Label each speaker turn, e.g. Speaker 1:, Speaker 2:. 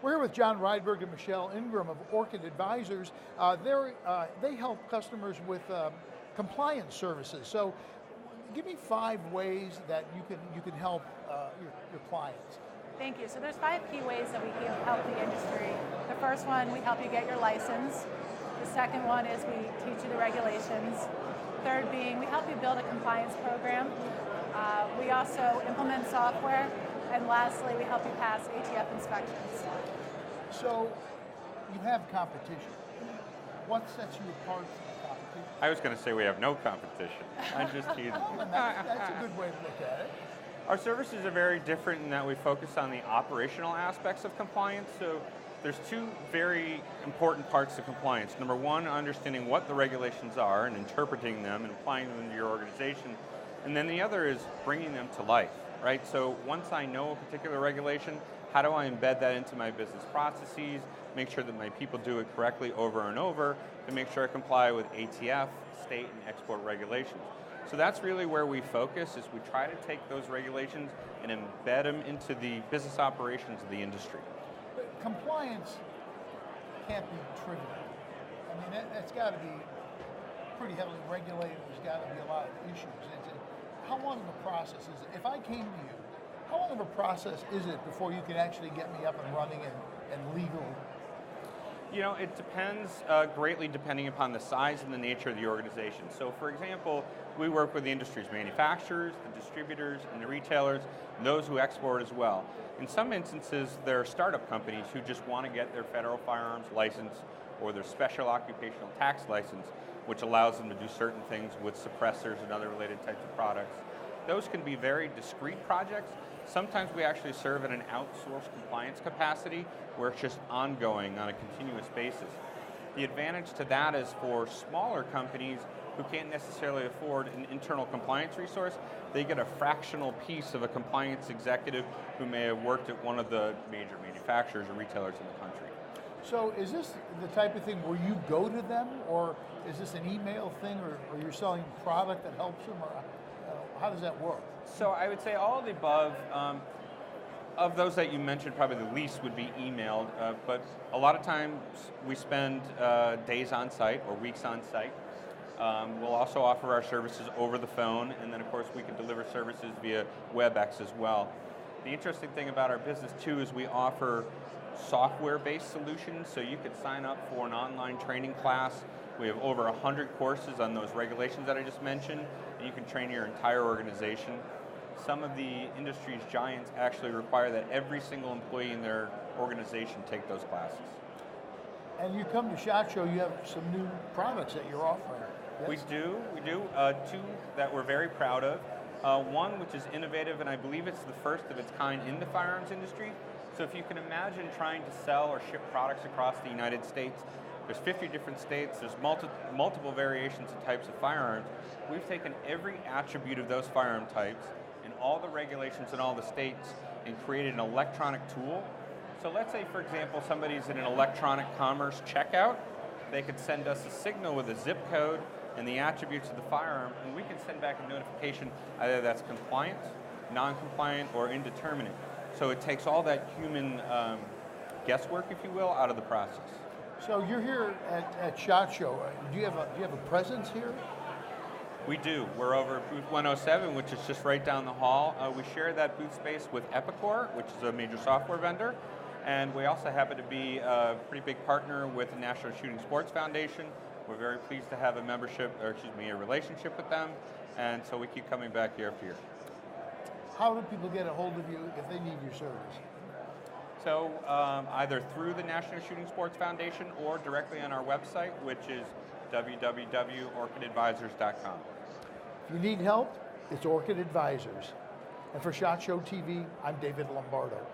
Speaker 1: We're here with John Rydberg and Michelle Ingram of Orchid Advisors. They help customers with compliance services. So give me 5 ways that you can help your clients.
Speaker 2: Thank you. So there's 5 key ways that we can help the industry. The first one, we help you get your license. The second one is we teach you the regulations. Third being, we help you build a compliance program. We also implement software. And lastly, we help you pass ATF inspections.
Speaker 1: So you have competition. What sets you apart from the competition?
Speaker 3: I was going to say we have no competition. I'm just teasing.
Speaker 1: That's a good way to look at it.
Speaker 3: Our services are very different in that we focus on the operational aspects of compliance. So there's 2 very important parts to compliance. Number 1, understanding what the regulations are and interpreting them and applying them to your organization. And then the other is bringing them to life, right? So once I know a particular regulation, how do I embed that into my business processes, make sure that my people do it correctly over and over, to make sure I comply with ATF, state and export regulations. So that's really where we focus, is we try to take those regulations and embed them into the business operations of the industry.
Speaker 1: But compliance can't be trivial. I mean, that's got to be pretty heavily regulated. There's got to be a lot of issues. How long of a process is it? If I came to you, how long of a process is it before you can actually get me up and running and legal?
Speaker 3: You know, it depends greatly depending upon the size and the nature of the organization. So for example, we work with the industry's manufacturers, the distributors, and the retailers, and those who export as well. In some instances, there are startup companies who just want to get their federal firearms license or their special occupational tax license, which allows them to do certain things with suppressors and other related types of products. Those can be very discrete projects. Sometimes we actually serve at an outsourced compliance capacity where it's just ongoing on a continuous basis. The advantage to that is for smaller companies who can't necessarily afford an internal compliance resource, they get a fractional piece of a compliance executive who may have worked at one of the major manufacturers or retailers in the country.
Speaker 1: So is this the type of thing where you go to them, or is this an email thing, or you're selling product that helps them, or how does that work?
Speaker 3: So I would say all of the above. Of those that you mentioned, probably the least would be emailed, but a lot of times we spend days on site or weeks on site. We'll also offer our services over the phone, and then of course we can deliver services via WebEx as well. The interesting thing about our business too is we offer software-based solutions, so you could sign up for an online training class. We have over 100 courses on those regulations that I just mentioned, and you can train your entire organization. Some of the industry's giants actually require that every single employee in their organization take those classes.
Speaker 1: And you come to SHOT Show, you have some new products that you're offering. Yes?
Speaker 3: We do. 2 that we're very proud of. One which is innovative, and I believe it's the first of its kind in the firearms industry. So if you can imagine trying to sell or ship products across the United States, there's 50 different states, there's multiple variations of types of firearms. We've taken every attribute of those firearm types and all the regulations in all the states and created an electronic tool. So let's say, for example, somebody's in an electronic commerce checkout. They could send us a signal with a zip code and the attributes of the firearm, and we can send back a notification, either that's compliant, non-compliant, or indeterminate. So it takes all that human guesswork, if you will, out of the process.
Speaker 1: So you're here at SHOT Show. Do you have a presence here?
Speaker 3: We do. We're over at booth 107, which is just right down the hall. We share that booth space with Epicor, which is a major software vendor. And we also happen to be a pretty big partner with the National Shooting Sports Foundation. We're very pleased to have a relationship with them. And so we keep coming back year after year.
Speaker 1: How do people get a hold of you if they need your service?
Speaker 3: So either through the National Shooting Sports Foundation or directly on our website, which is www.orchidadvisors.com.
Speaker 1: If you need help, it's Orchid Advisors. And for SHOT Show TV, I'm David Lomardo.